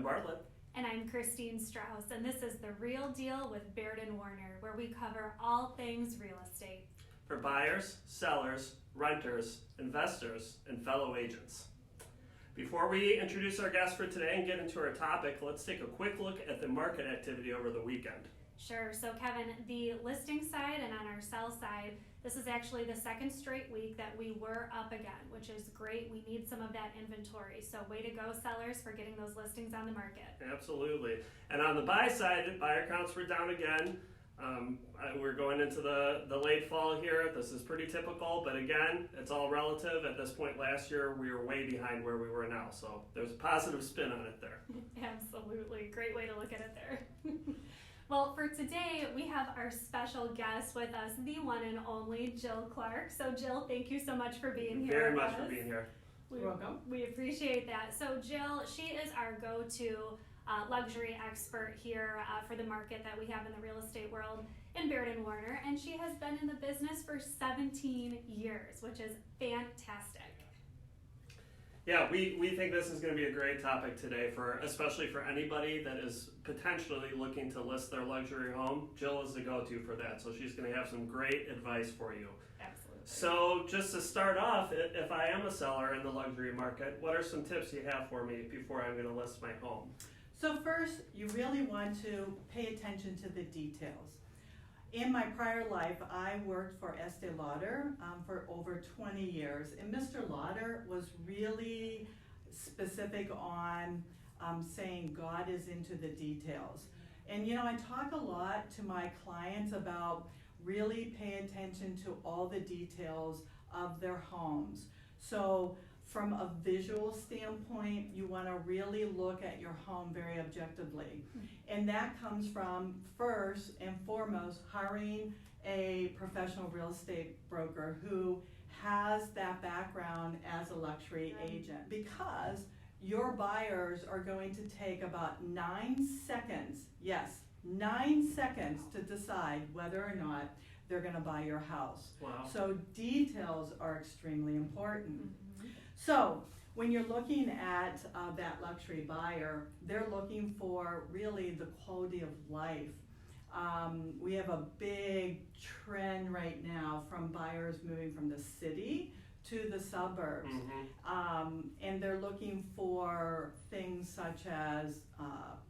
Bartlett. And I'm Christine Strauss, and this is The Real Deal with Baird and Warner, where we cover all things real estate. For buyers, sellers, renters, investors, and fellow agents. Before we introduce our guest for today and get into our topic, let's take a quick look at the market activity over the weekend. Sure. So Kevin, the listing side and on our sell side, this is actually the second straight week that we were up again, which is great. We need some of that inventory. So way to go, sellers, for getting those listings on the market. Absolutely. And on the buy side, buyer counts were down again. We're going into the late fall here. This is pretty typical, but again, it's all relative. At this point last year, we were way behind where we were now. So there's a positive spin on it there. Absolutely. Great way to look at it there. Well, for today, we have our special guest with us, the one and only Jill Clark. So, Jill, thank you so much for being here. Very much for being here. You're welcome. We appreciate that. So, Jill, she is our go-to luxury expert here for the market that we have in the real estate world in Baird and Warner, and she has been in the business for 17 years, which is fantastic. Yeah, we think this is going to be a great topic today, especially for anybody that is potentially looking to list their luxury home. Jill is the go-to for that, so she's going to have some great advice for you. Absolutely. So just to start off, if I am a seller in the luxury market, what are some tips you have for me before I'm going to list my home? So first, you really want to pay attention to the details. In my prior life, I worked for Estee Lauder for over 20 years, and Mr. Lauder was really specific on saying God is into the details. And you know, I talk a lot to my clients about really pay attention to all the details of their homes. So from a visual standpoint, you want to really look at your home very objectively. And that comes from, first and foremost, hiring a professional real estate broker who has that background as a luxury agent. Because your buyers are going to take about 9 seconds, yes, 9 seconds to decide whether or not they're going to buy your house. Wow. So details are extremely important. So when you're looking at that luxury buyer, they're looking for really the quality of life. We have a big trend right now from buyers moving from the city to the suburbs. And they're looking for things such as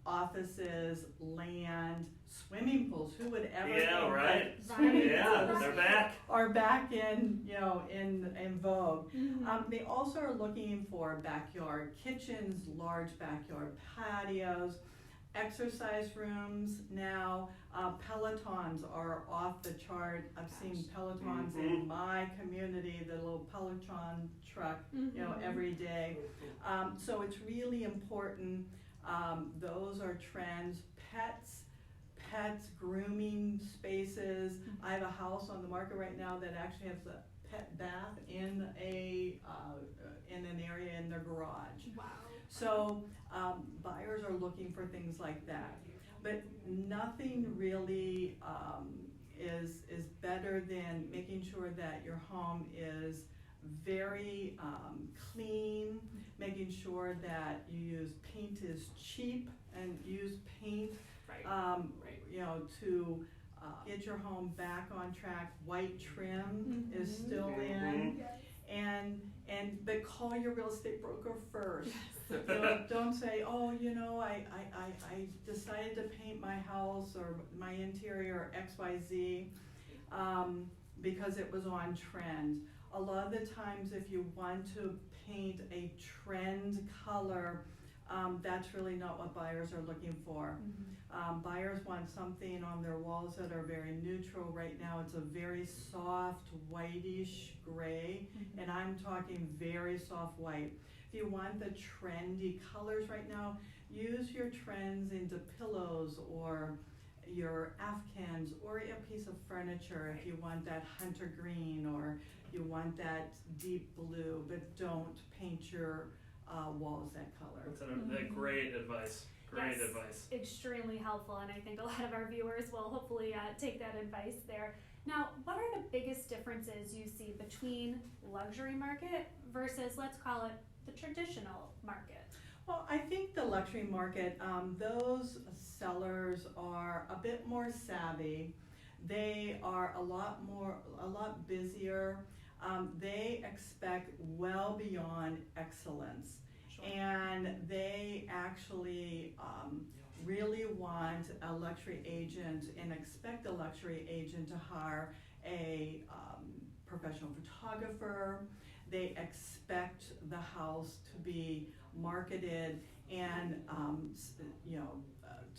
offices, land, swimming pools. Who would ever think that swimming pools they're back. Are back in vogue. They also are looking for backyard kitchens, large backyard patios, exercise rooms now. Pelotons are off the chart. I've seen Pelotons in my community, the little Peloton truck, every day. So it's really important. Those are trends. Pets, grooming spaces. I have a house on the market right now that actually has a pet bath in an area in their garage. Wow. So buyers are looking for things like that, but nothing really is better than making sure that your home is very clean, making sure that you use paint is cheap and use paint, to get your home back on track. White trim is still in. But call your real estate broker first. Don't say, I decided to paint my house or my interior XYZ because it was on trend. A lot of the times if you want to paint a trend color, that's really not what buyers are looking for. Buyers want something on their walls that are very neutral. Right now it's a very soft whitish gray, and I'm talking very soft white. If you want the trendy colors right now, use your trends into pillows or your Afghans or a piece of furniture if you want that hunter green or you want that deep blue, but don't paint your walls that color. That's great advice. Great advice. Extremely helpful, and I think a lot of our viewers will hopefully take that advice there. Now, what are the biggest differences you see between luxury market versus, let's call it, the traditional market? Well, I think the luxury market, those sellers are a bit more savvy. They are a lot busier. They expect well beyond excellence. Sure. And they actually really want a luxury agent and expect a luxury agent to hire a professional photographer. They expect the house to be marketed and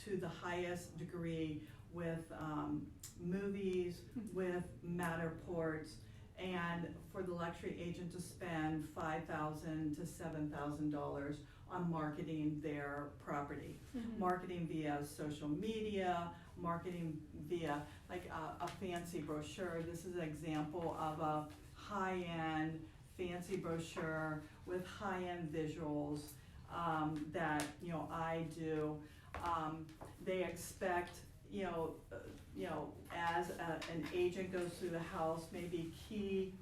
to the highest degree with movies, with Matterports, and for the luxury agent to spend $5,000 to $7,000 on marketing their property, marketing via social media, marketing via like a fancy brochure. This is an example of a high-end fancy brochure with high-end visuals that I do. They expect as an agent goes through the house, maybe key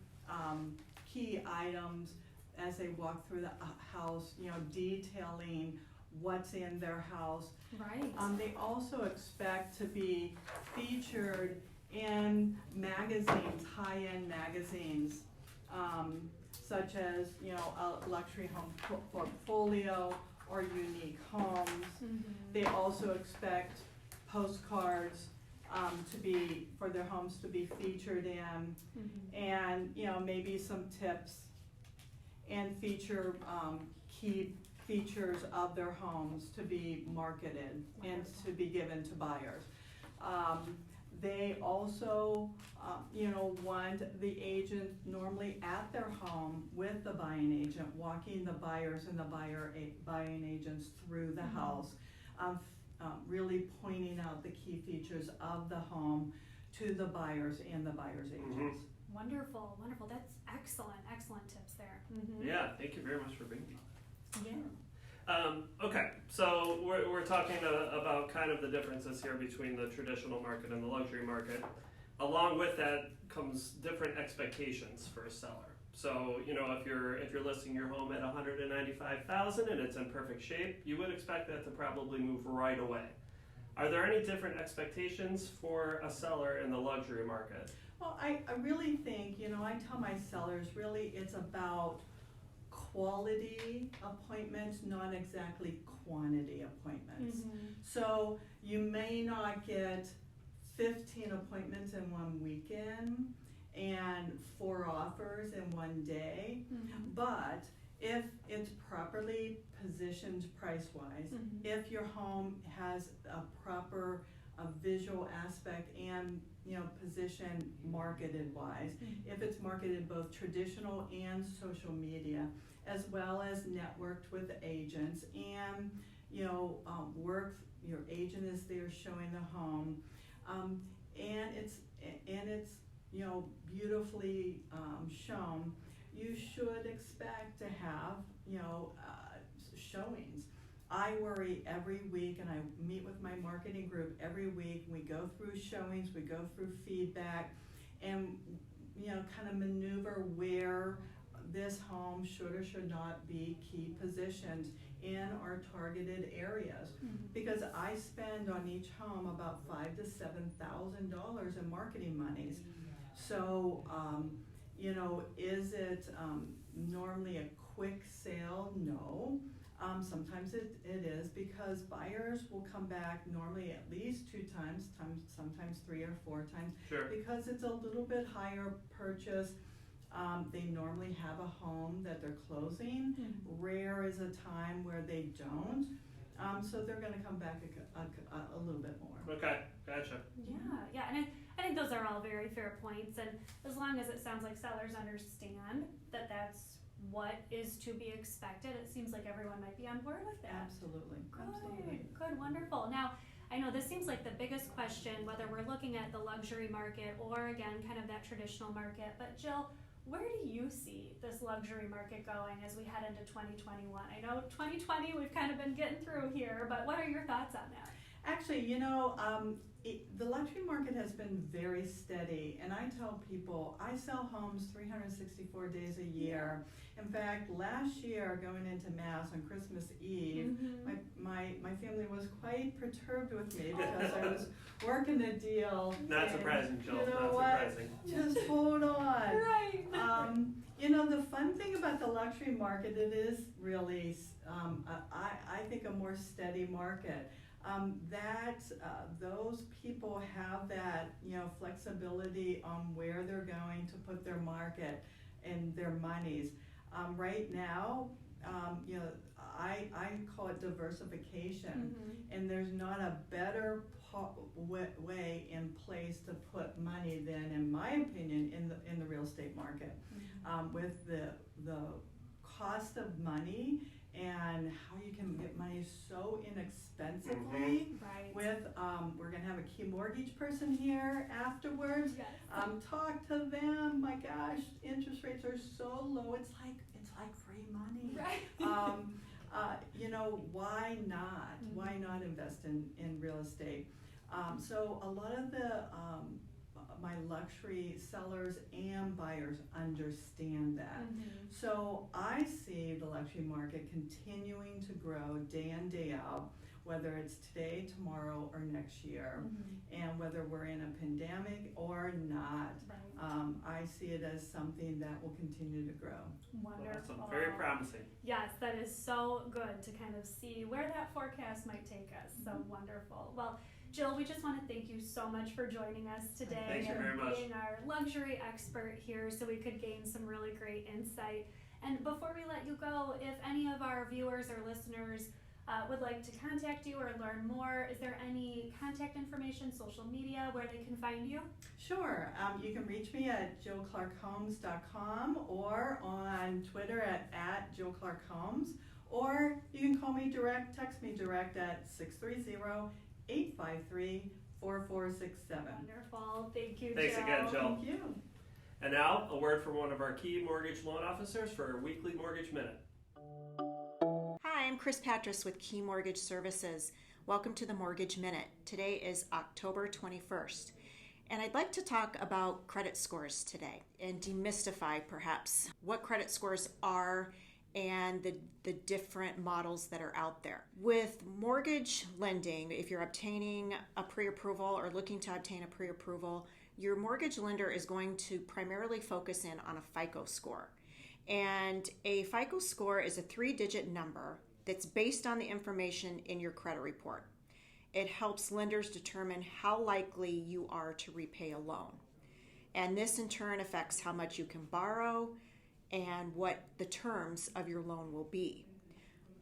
items as they walk through the house, detailing what's in their house. Right. They also expect to be featured in magazines, high-end magazines, such as a luxury home portfolio or unique homes. They also expect postcards for their homes to be featured in, and maybe some tips, and feature key features of their homes to be marketed and to be given to buyers. They also want the agent normally at their home with the buying agent, walking the buyers and the buying agents through the house, really pointing out the key features of the home to the buyers and the buyers' agents. Wonderful, wonderful. That's excellent tips there. Yeah, thank you very much for being here. Yeah. Okay, so we're talking about kind of the differences here between the traditional market and the luxury market. Along with that comes different expectations for a seller. So if you're listing your home at $195,000 and it's in perfect shape, you would expect that to probably move right away. Are there any different expectations for a seller in the luxury market? Well, I really think, I tell my sellers, really it's about quality appointments, not exactly quantity appointments. So you may not get 15 appointments in one weekend and 4 offers in one day, but if it's properly positioned price-wise, if your home has a proper visual aspect and position marketed-wise, if it's marketed both traditional and social media, as well as networked with agents, and your agent is there showing the home, and it's beautifully shown, you should expect to have showings. I worry every week, and I meet with my marketing group every week. We go through showings, we go through feedback, and kind of maneuver where this home should or should not be key positioned in our targeted areas. Because I spend on each home about $5,000 to $7,000 in marketing monies. So, is it normally a quick sale? No. Sometimes it is, because buyers will come back normally at least 2 times, sometimes 3 or 4 times. Sure. Because it's a little bit higher purchase. They normally have a home that they're closing. Rare is a time where they don't. So they're going to come back a little bit more. Okay, gotcha. Yeah, and I think those are all very fair points, and as long as it sounds like sellers understand that that's what is to be expected, it seems like everyone might be on board with that. Absolutely. Good, wonderful. Now, I know this seems like the biggest question, whether we're looking at the luxury market or again, kind of that traditional market, but Jill, where do you see this luxury market going as we head into 2021? I know 2020 we've kind of been getting through here, but what are your thoughts on that? Actually, the luxury market has been very steady, and I tell people I sell homes 364 days a year, In fact, last year, going into Mass on Christmas Eve, my family was quite perturbed with me because I was working a deal. Not surprising, Jill. You know Not what? surprising. Just hold on. Right. The fun thing about the luxury market, it is really, I think, a more steady market. Those people have that, flexibility on where they're going to put their market and their monies. Right now, I call it diversification, and there's not a better way in place to put money than, in my opinion, in the real estate market. With the cost of money and how you can get money so inexpensively. Right. With we're gonna have a key mortgage person here afterwards. Yes. Talk to them. My gosh, interest rates are so low. It's like free money. Right. Why not? Why not invest in real estate? So a lot of my luxury sellers and buyers understand that. So I see the luxury market continuing to grow day in, day out, whether it's today, tomorrow, or next year, and whether we're in a pandemic or not. Right. I see it as something that will continue to grow. Wonderful. Awesome. Very promising. Yes, that is so good to kind of see where that forecast might take us. So wonderful. Well, Jill, we just want to thank you so much for joining us today. Thank you very much. Being our luxury expert here so we could gain some really great insight. And before we let you go, if any of our viewers or listeners would like to contact you or learn more, is there any contact information, social media, where they can find you? Sure. You can reach me at jillclarkhomes.com or on Twitter at jillclarkhomes, or you can call me direct, text me direct at 630-853-4467. Wonderful. Thank you, Thanks Jill. again, Jill. Thank you. And now, a word from one of our key mortgage loan officers for our weekly Mortgage Minute. Hi, I'm Chris Patras with Key Mortgage Services. Welcome to the Mortgage Minute. Today is October 21st, and I'd like to talk about credit scores today and demystify perhaps what credit scores are and the different models that are out there. With mortgage lending, if you're obtaining a pre-approval or looking to obtain a pre-approval, your mortgage lender is going to primarily focus in on a FICO score. And a FICO score is a 3-digit number that's based on the information in your credit report. It helps lenders determine how likely you are to repay a loan. And this in turn affects how much you can borrow and what the terms of your loan will be.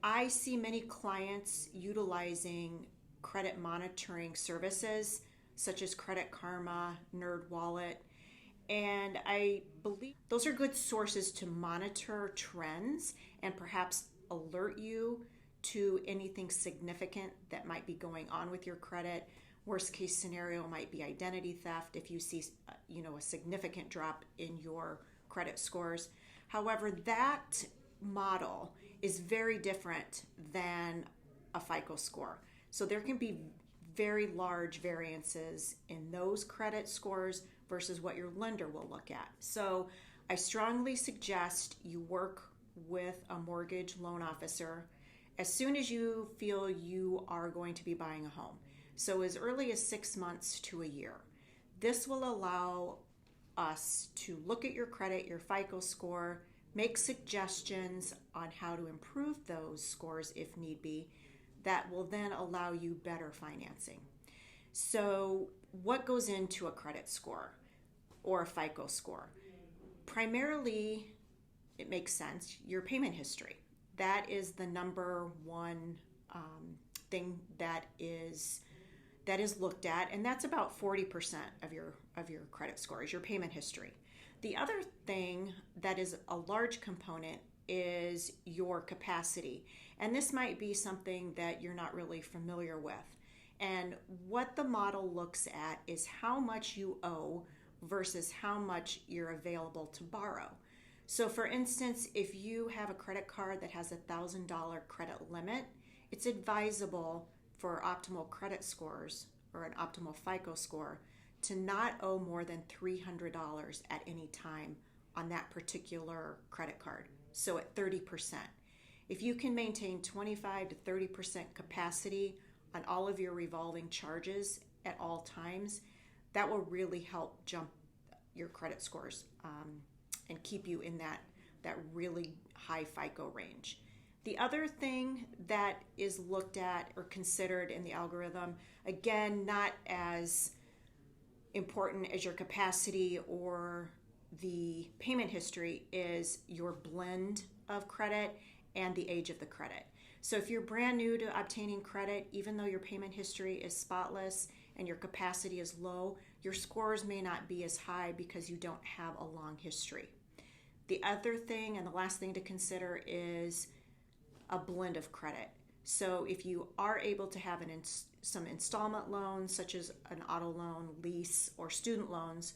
I see many clients utilizing credit monitoring services such as Credit Karma, NerdWallet, and I believe those are good sources to monitor trends and perhaps alert you to anything significant that might be going on with your credit. Worst case scenario might be identity theft if you see a significant drop in your credit scores. However, that model is very different than a FICO score. So there can be very large variances in those credit scores versus what your lender will look at. So I strongly suggest you work with a mortgage loan officer as soon as you feel you are going to be buying a home. So as early as 6 months to a year. This will allow us to look at your credit, your FICO score, make suggestions on how to improve those scores if need be. That will then allow you better financing. So what goes into a credit score or a FICO score? Primarily, it makes sense, your payment history. That is the number one thing that is looked at, and that's about 40% of your credit score is your payment history. The other thing that is a large component is your capacity, and this might be something that you're not really familiar with. And what the model looks at is how much you owe versus how much you're available to borrow. So for instance, if you have a credit card that has a $1,000 credit limit, it's advisable for optimal credit scores or an optimal FICO score to not owe more than $300 at any time on that particular credit card. so at 30%. If you can maintain 25 to 30% capacity on all of your revolving charges at all times, that will really help jump your credit scores and keep you in that really high FICO range. The other thing that is looked at or considered in the algorithm, again, not as important as your capacity or the payment history, is your blend of credit and the age of the credit. So if you're brand new to obtaining credit, even though your payment history is spotless and your capacity is low, your scores may not be as high because you don't have a long history. The other thing and the last thing to consider is a blend of credit. So if you are able to have some installment loans, such as an auto loan, lease, or student loans,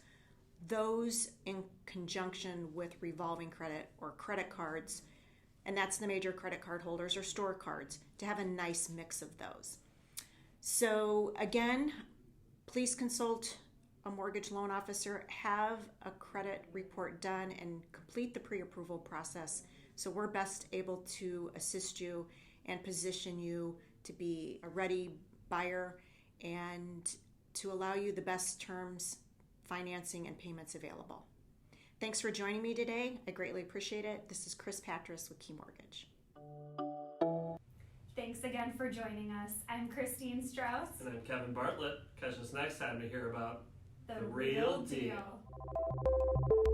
those in conjunction with revolving credit or credit cards, and that's the major credit card holders or store cards, to have a nice mix of those. So again, please consult a mortgage loan officer, have a credit report done, and complete the pre-approval process so we're best able to assist you and position you to be a ready buyer and to allow you the best terms, financing, and payments available. Thanks for joining me today. I greatly appreciate it. This is Chris Patras with Key Mortgage. Thanks again for joining us. I'm Christine Strauss. And I'm Kevin Bartlett. Catch us next time to hear about The real Real deal. Deal.